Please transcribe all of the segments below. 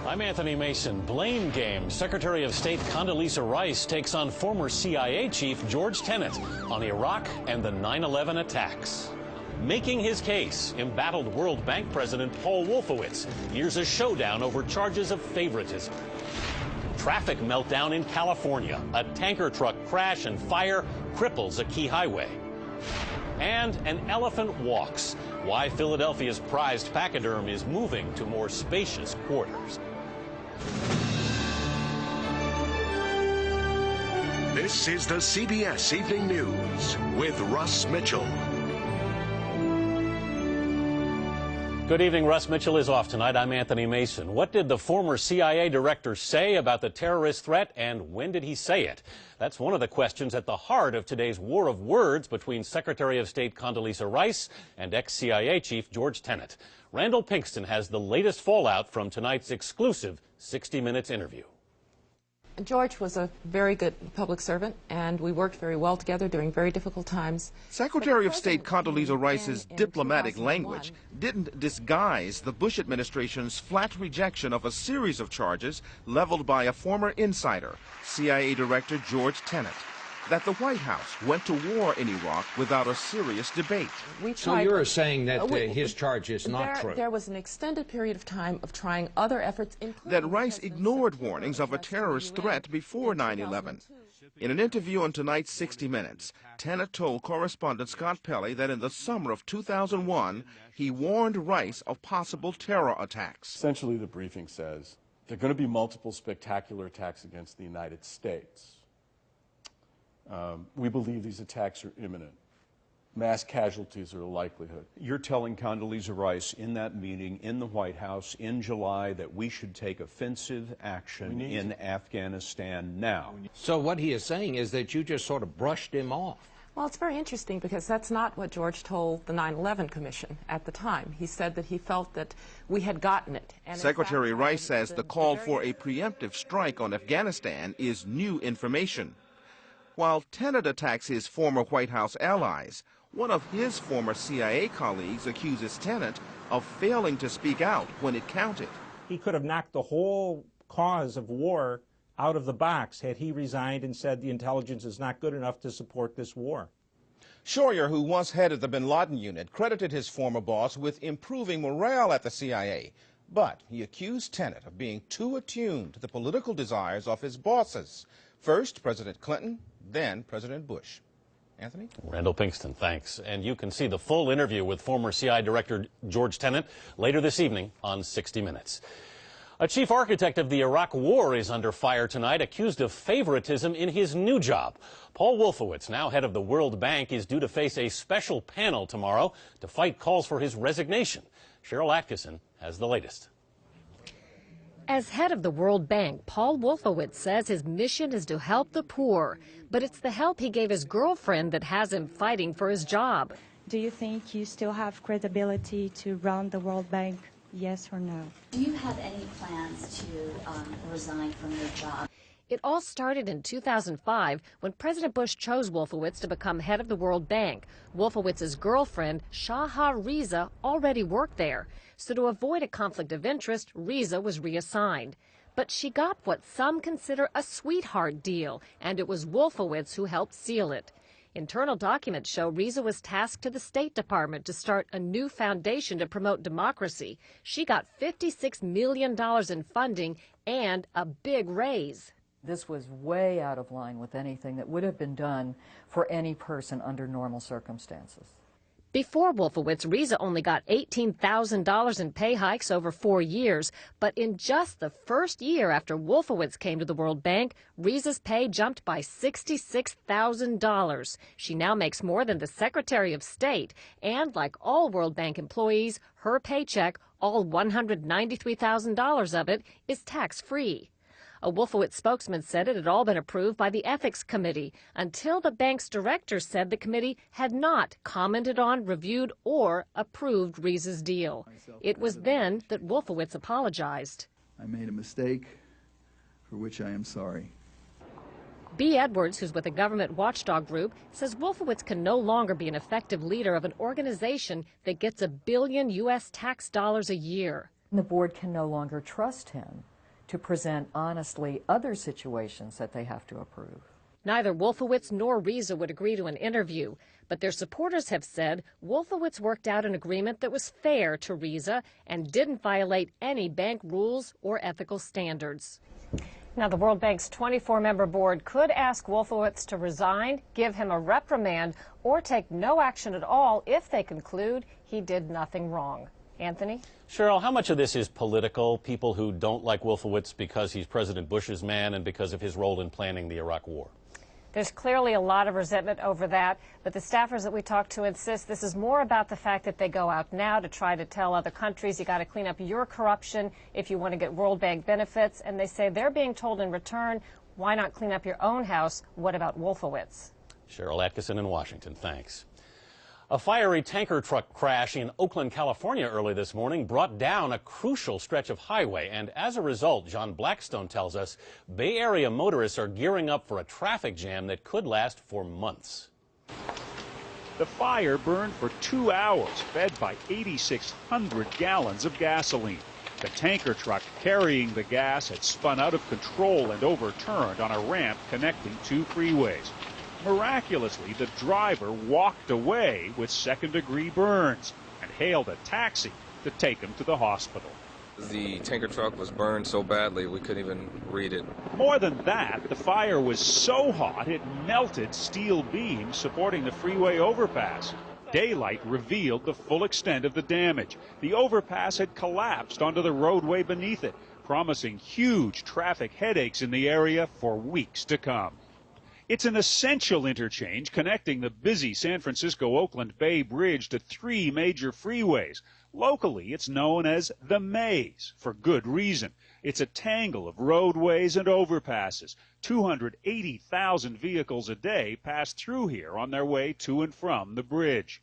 I'm Anthony Mason. Blame game. Secretary of State Condoleezza Rice takes on former CIA chief George Tenet on Iraq and the 9/11 attacks. Making his case, embattled World Bank President Paul Wolfowitz hears a showdown over charges of favoritism. Traffic meltdown in California. A tanker truck crash and fire cripples a key highway. And an elephant walks. Why Philadelphia's prized pachyderm is moving to more spacious quarters. This is the CBS Evening News with Russ Mitchell. Good evening. Russ Mitchell is off tonight. I'm Anthony Mason. What did the former CIA director say about the terrorist threat, and when did he say it? That's one of the questions at the heart of today's war of words between Secretary of State Condoleezza Rice and ex-CIA chief George Tenet. Randall Pinkston has the latest fallout from tonight's exclusive 60 Minutes interview. George was a very good public servant, and we worked very well together during very difficult times. Secretary of State Condoleezza Rice's diplomatic language didn't disguise the Bush administration's flat rejection of a series of charges leveled by a former insider, CIA Director George Tenet, that the White House went to war in Iraq without a serious debate. So you're saying that his charge is not true? There was an extended period of time of trying other efforts, that Rice ignored warnings of a terrorist threat before 9/11. In an interview on tonight's 60 Minutes, Tenet told correspondent Scott Pelley that in the summer of 2001, he warned Rice of possible terror attacks. Essentially, the briefing says there are going to be multiple spectacular attacks against the United States. We believe these attacks are imminent. Mass casualties are a likelihood. You're telling Condoleezza Rice in that meeting in the White House in July that we should take offensive action in Afghanistan now. So what he is saying is that you just sort of brushed him off. Well, it's very interesting because that's not what George told the 9/11 Commission at the time. He said that he felt that we had gotten it. And Secretary Rice says the call for a preemptive strike on Afghanistan is new information. While Tenet attacks his former White House allies, one of his former CIA colleagues accuses Tenet of failing to speak out when it counted. He could have knocked the whole cause of war out of the box had he resigned and said the intelligence is not good enough to support this war. Scheuer, who once headed the bin Laden unit, credited his former boss with improving morale at the CIA. But he accused Tenet of being too attuned to the political desires of his bosses. First, President Clinton, then President Bush. Anthony? Randall Pinkston, thanks. And you can see the full interview with former CIA Director George Tenet later this evening on 60 Minutes. A chief architect of the Iraq War is under fire tonight, accused of favoritism in his new job. Paul Wolfowitz, now head of the World Bank, is due to face a special panel tomorrow to fight calls for his resignation. Cheryl Atkinson has the latest. As head of the World Bank, Paul Wolfowitz says his mission is to help the poor, but it's the help he gave his girlfriend that has him fighting for his job. Do you think you still have credibility to run the World Bank, yes or no? Do you have any plans to resign from your job? It all started in 2005 when President Bush chose Wolfowitz to become head of the World Bank. Wolfowitz's girlfriend, Shaha Riza, already worked there. So to avoid a conflict of interest, Riza was reassigned. But she got what some consider a sweetheart deal, and it was Wolfowitz who helped seal it. Internal documents show Riza was tasked to the State Department to start a new foundation to promote democracy. She got $56 million in funding and a big raise. This was way out of line with anything that would have been done for any person under normal circumstances. Before Wolfowitz, Riza only got $18,000 in pay hikes over 4 years, but in just the first year after Wolfowitz came to the World Bank, Riza's pay jumped by $66,000. She now makes more than the Secretary of State, and like all World Bank employees, her paycheck, all $193,000 of it, is tax-free. A Wolfowitz spokesman said it had all been approved by the Ethics Committee until the bank's director said the committee had not commented on, reviewed, or approved Riza's deal. It was then that Wolfowitz apologized. I made a mistake for which I am sorry. B. Edwards, who's with a government watchdog group, says Wolfowitz can no longer be an effective leader of an organization that gets $1 billion U.S. tax dollars a year. The board can no longer trust him to present honestly other situations that they have to approve. Neither Wolfowitz nor Riza would agree to an interview, but their supporters have said Wolfowitz worked out an agreement that was fair to Riza and didn't violate any bank rules or ethical standards. Now, the World Bank's 24-member board could ask Wolfowitz to resign, give him a reprimand, or take no action at all if they conclude he did nothing wrong. Anthony? Cheryl, how much of this is political? People who don't like Wolfowitz because he's President Bush's man and because of his role in planning the Iraq War. There's clearly a lot of resentment over that, but the staffers that we talked to insist this is more about the fact that they go out now to try to tell other countries you got to clean up your corruption if you want to get World Bank benefits, and they say they're being told in return, why not clean up your own house? What about Wolfowitz? Cheryl Atkinson in Washington, thanks. A fiery tanker truck crash in Oakland, California early this morning brought down a crucial stretch of highway, and as a result, John Blackstone tells us, Bay Area motorists are gearing up for a traffic jam that could last for months. The fire burned for 2 hours, fed by 8,600 gallons of gasoline. The tanker truck carrying the gas had spun out of control and overturned on a ramp connecting two freeways. Miraculously, the driver walked away with second-degree burns and hailed a taxi to take him to the hospital. The tanker truck was burned so badly we couldn't even read it. More than that, the fire was so hot it melted steel beams supporting the freeway overpass. Daylight revealed the full extent of the damage. The overpass had collapsed onto the roadway beneath it, promising huge traffic headaches in the area for weeks to come. It's an essential interchange connecting the busy San Francisco-Oakland Bay Bridge to three major freeways. Locally, it's known as the Maze, for good reason. It's a tangle of roadways and overpasses. 280,000 vehicles a day pass through here on their way to and from the bridge.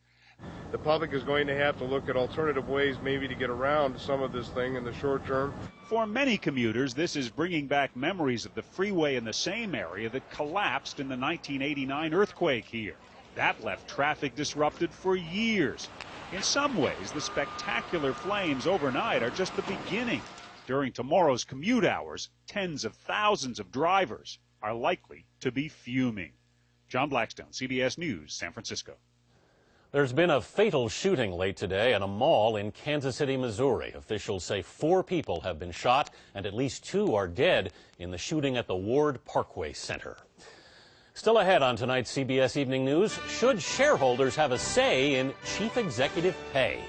The public is going to have to look at alternative ways maybe to get around some of this thing in the short term. For many commuters, this is bringing back memories of the freeway in the same area that collapsed in the 1989 earthquake here. That left traffic disrupted for years. In some ways, the spectacular flames overnight are just the beginning. During tomorrow's commute hours, tens of thousands of drivers are likely to be fuming. John Blackstone, CBS News, San Francisco. There's been a fatal shooting late today at a mall in Kansas City, Missouri. Officials say 4 people have been shot and at least 2 are dead in the shooting at the Ward Parkway Center. Still ahead on tonight's CBS Evening News, should shareholders have a say in chief executive pay?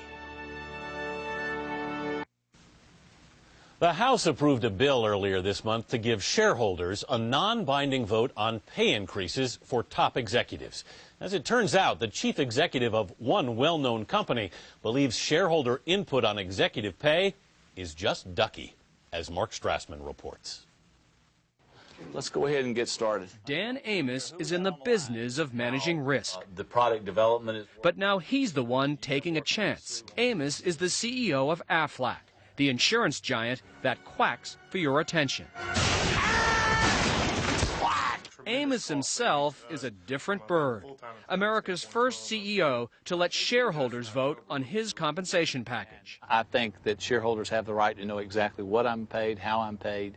The House approved a bill earlier this month to give shareholders a non-binding vote on pay increases for top executives. As it turns out, the chief executive of one well-known company believes shareholder input on executive pay is just ducky, as Mark Strassman reports. Let's go ahead and get started. Dan Amos is in the business of managing risk. The product development is... But now he's the one taking a chance. Amos is the CEO of Aflac, the insurance giant that quacks for your attention. Amos himself is a different bird. America's first CEO to let shareholders vote on his compensation package. I think that shareholders have the right to know exactly what I'm paid, how I'm paid,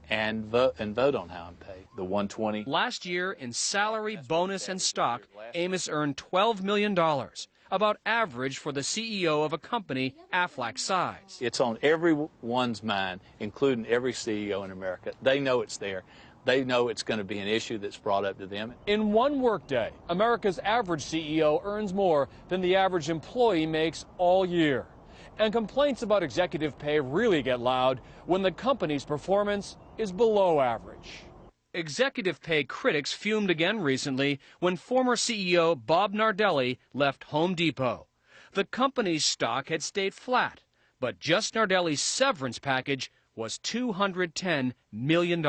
and vote on how I'm paid. The 120. Last year, in salary, bonus, and stock, Amos earned $12 million, about average for the CEO of a company Aflac's size. It's on everyone's mind, including every CEO in America. They know it's there. They know it's going to be an issue that's brought up to them. In one workday, America's average CEO earns more than the average employee makes all year. And complaints about executive pay really get loud when the company's performance is below average. Executive pay critics fumed again recently when former CEO Bob Nardelli left Home Depot. The company's stock had stayed flat, but just Nardelli's severance package was $210 million.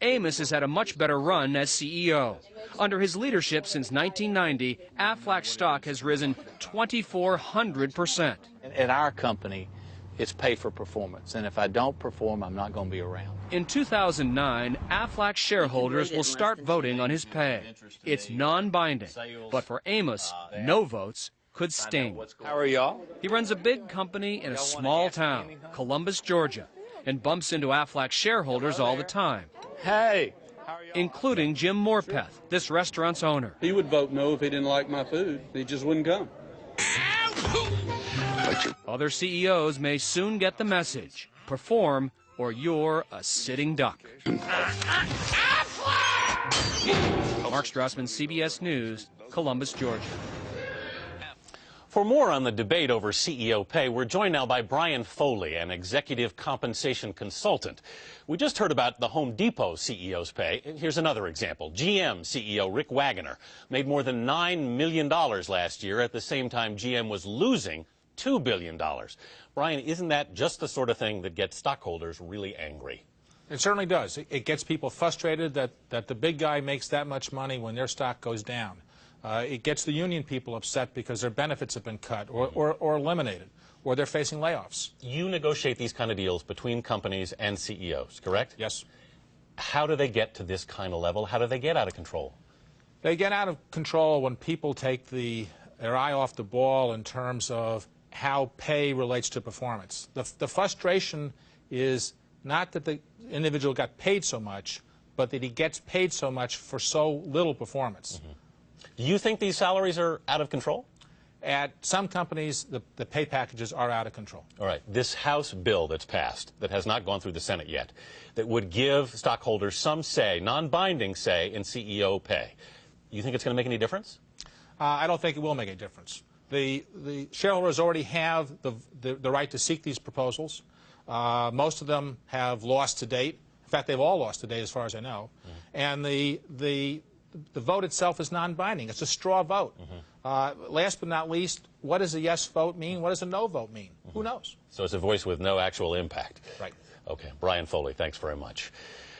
Amos has had a much better run as CEO. Under his leadership since 1990, Aflac's stock has risen 2,400%. At our company, it's pay for performance, and if I don't perform, I'm not going to be around. In 2009, Aflac shareholders will start voting on his pay. It's non-binding, but for Amos, no votes could sting. How are y'all? He runs a big company in a small town, Columbus, Georgia. and bumps into Aflac shareholders all the time. Hey! Including Jim Morpeth, this restaurant's owner. He would vote no if he didn't like my food. He just wouldn't come. Other CEOs may soon get the message. Perform, or you're a sitting duck. Mark Strassman, CBS News, Columbus, Georgia. For more on the debate over CEO pay, we're joined now by Brian Foley, an executive compensation consultant. We just heard about the Home Depot CEO's pay. Here's another example. GM CEO Rick Wagoner made more than $9 million last year. At the same time, GM was losing $2 billion. Brian, isn't that just the sort of thing that gets stockholders really angry? It certainly does. It gets people frustrated that the big guy makes that much money when their stock goes down. It gets the union people upset because their benefits have been cut or eliminated, or they're facing layoffs. You negotiate these kind of deals between companies and CEOs, correct? Yes. How do they get to this kind of level? How do they get out of control? They get out of control when people take their eye off the ball in terms of how pay relates to performance. The frustration is not that the individual got paid so much, but that he gets paid so much for so little performance. Mm-hmm. Do you think these salaries are out of control? At some companies, the pay packages are out of control. All right. This House bill that's passed, that has not gone through the Senate yet, that would give stockholders some say, non-binding say, in CEO pay. You think it's going to make any difference? I don't think it will make a difference. The shareholders already have the right to seek these proposals. Most of them have lost to date. In fact, they've all lost to date as far as I know. Mm-hmm. And the vote itself is non-binding. It's a straw vote. Mm-hmm. Last but not least, what does a yes vote mean? What does a no vote mean? Mm-hmm. Who knows? So it's a voice with no actual impact. Right. Okay. Brian Foley, thanks very much.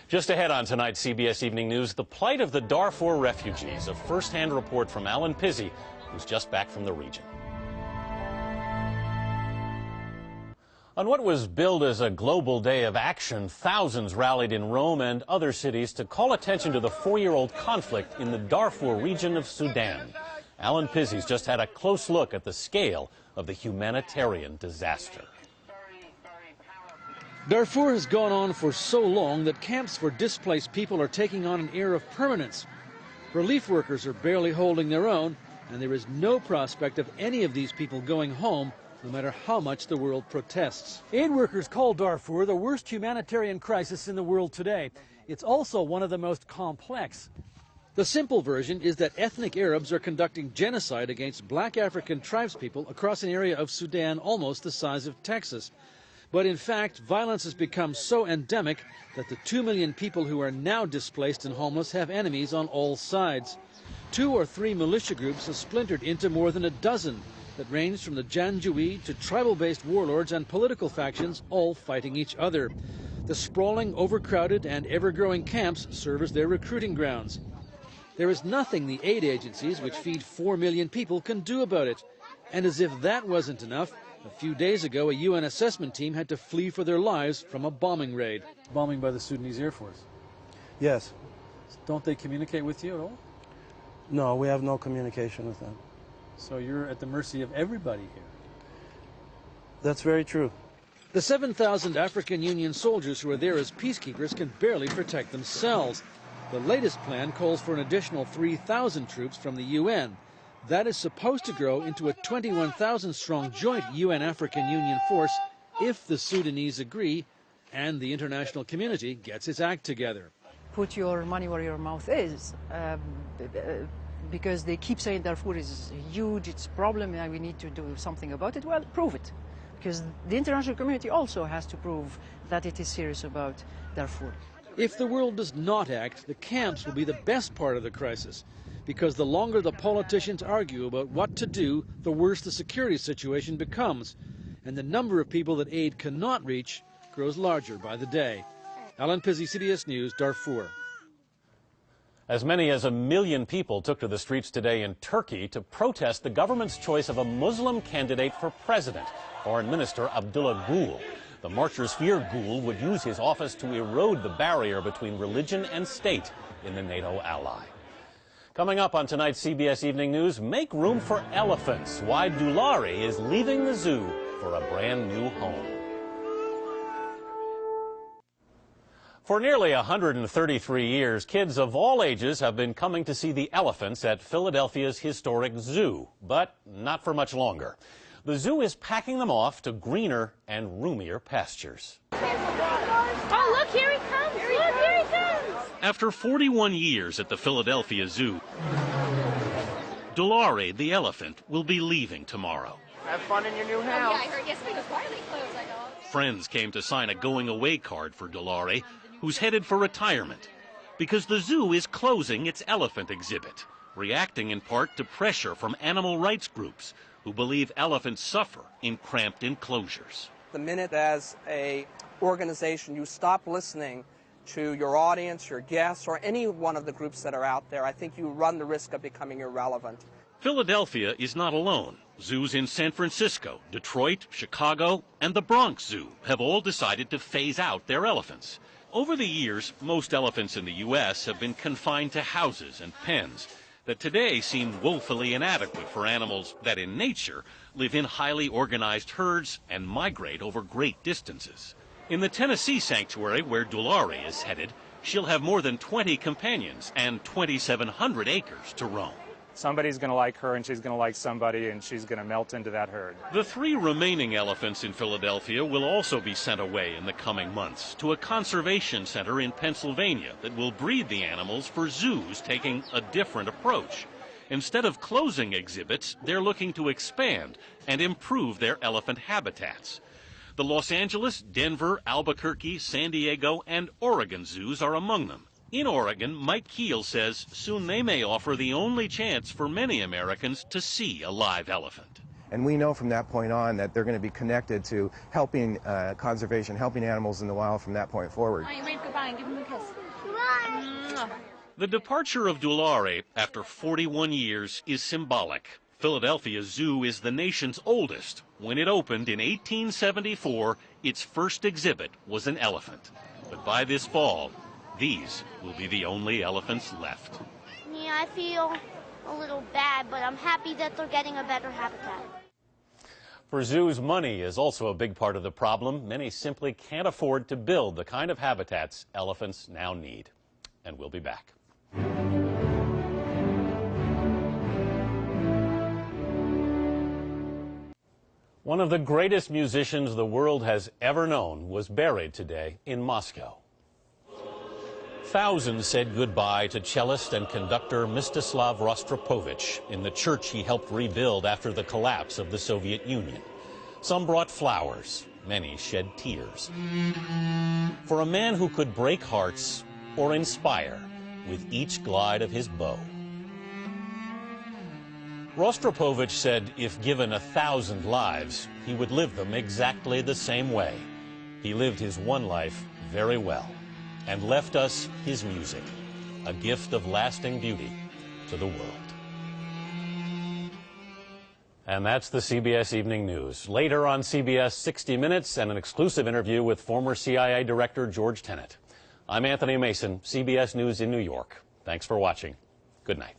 Just ahead on tonight's CBS Evening News, the plight of the Darfur refugees. A first-hand report from Alan Pizzi, who's just back from the region. On what was billed as a global day of action, thousands rallied in Rome and other cities to call attention to the 4-year-old conflict in the Darfur region of Sudan. Alan Pizzi's just had a close look at the scale of the humanitarian disaster. Darfur has gone on for so long that camps for displaced people are taking on an air of permanence. Relief workers are barely holding their own, and there is no prospect of any of these people going home, no matter how much the world protests. Aid workers call Darfur the worst humanitarian crisis in the world today. It's also one of the most complex. The simple version is that ethnic Arabs are conducting genocide against black African tribespeople across an area of Sudan almost the size of Texas. But in fact, violence has become so endemic that the 2 million people who are now displaced and homeless have enemies on all sides. 2 or 3 militia groups have splintered into more than a dozen that range from the Janjaweed to tribal-based warlords and political factions, all fighting each other. The sprawling, overcrowded, and ever-growing camps serve as their recruiting grounds. There is nothing the aid agencies, which feed 4 million people, can do about it. And as if that wasn't enough, a few days ago, a UN assessment team had to flee for their lives from a bombing raid. Bombing by the Sudanese Air Force? Yes. Don't they communicate with you at all? No, we have no communication with them. So you're at the mercy of everybody here. That's very true. The 7,000 African Union soldiers who are there as peacekeepers can barely protect themselves. The latest plan calls for an additional 3,000 troops from the UN. That is supposed to grow into a 21,000-strong joint UN-African Union force if the Sudanese agree and the international community gets its act together. Put your money where your mouth is. Because they keep saying Darfur is huge, it's a problem, and we need to do something about it. Well, prove it. Because the international community also has to prove that it is serious about Darfur. If the world does not act, the camps will be the best part of the crisis. Because the longer the politicians argue about what to do, the worse the security situation becomes. And the number of people that aid cannot reach grows larger by the day. Alan Pizzi, CBS News, Darfur. As many as 1 million people took to the streets today in Turkey to protest the government's choice of a Muslim candidate for president, Foreign Minister Abdullah Gül. The marchers fear Gül would use his office to erode the barrier between religion and state in the NATO ally. Coming up on tonight's CBS Evening News, make room for elephants. Why Dulari is leaving the zoo for a brand new home. For nearly 133 years, kids of all ages have been coming to see the elephants at Philadelphia's historic zoo, but not for much longer. The zoo is packing them off to greener and roomier pastures. Oh, look, here he comes. Look, here he comes. After 41 years at the Philadelphia Zoo, Dolore the elephant will be leaving tomorrow. Have fun in your new house. Oh, yeah, I heard yesterday was quietly closed, I know. Friends came to sign a going-away card for Dolore, who's headed for retirement, because the zoo is closing its elephant exhibit, reacting in part to pressure from animal rights groups who believe elephants suffer in cramped enclosures. The minute as an organization you stop listening to your audience, your guests, or any one of the groups that are out there, I think you run the risk of becoming irrelevant. Philadelphia is not alone. Zoos in San Francisco, Detroit, Chicago, and the Bronx Zoo have all decided to phase out their elephants. Over the years, most elephants in the U.S. have been confined to houses and pens that today seem woefully inadequate for animals that in nature live in highly organized herds and migrate over great distances. In the Tennessee sanctuary where Dolore is headed, she'll have more than 20 companions and 2,700 acres to roam. Somebody's going to like her, and she's going to like somebody, and she's going to melt into that herd. The 3 remaining elephants in Philadelphia will also be sent away in the coming months to a conservation center in Pennsylvania that will breed the animals for zoos taking a different approach. Instead of closing exhibits, they're looking to expand and improve their elephant habitats. The Los Angeles, Denver, Albuquerque, San Diego, and Oregon zoos are among them. In Oregon, Mike Keel says soon they may offer the only chance for many Americans to see a live elephant. And we know from that point on that they're going to be connected to helping conservation, helping animals in the wild from that point forward. Oh, you wave goodbye and give him a kiss. Goodbye. The departure of Dolore after 41 years is symbolic. Philadelphia Zoo is the nation's oldest. When it opened in 1874, its first exhibit was an elephant. But by this fall, these will be the only elephants left. Yeah, I feel a little bad, but I'm happy that they're getting a better habitat. For zoos, money is also a big part of the problem. Many simply can't afford to build the kind of habitats elephants now need. And we'll be back. One of the greatest musicians the world has ever known was buried today in Moscow. Thousands said goodbye to cellist and conductor Mstislav Rostropovich in the church he helped rebuild after the collapse of the Soviet Union. Some brought flowers, many shed tears. For a man who could break hearts or inspire with each glide of his bow. Rostropovich said if given 1,000 lives, he would live them exactly the same way. He lived his one life very well and left us his music, a gift of lasting beauty to the world. And that's the CBS Evening News. Later on CBS 60 Minutes and an exclusive interview with former CIA Director George Tenet. I'm Anthony Mason, CBS News in New York. Thanks for watching. Good night.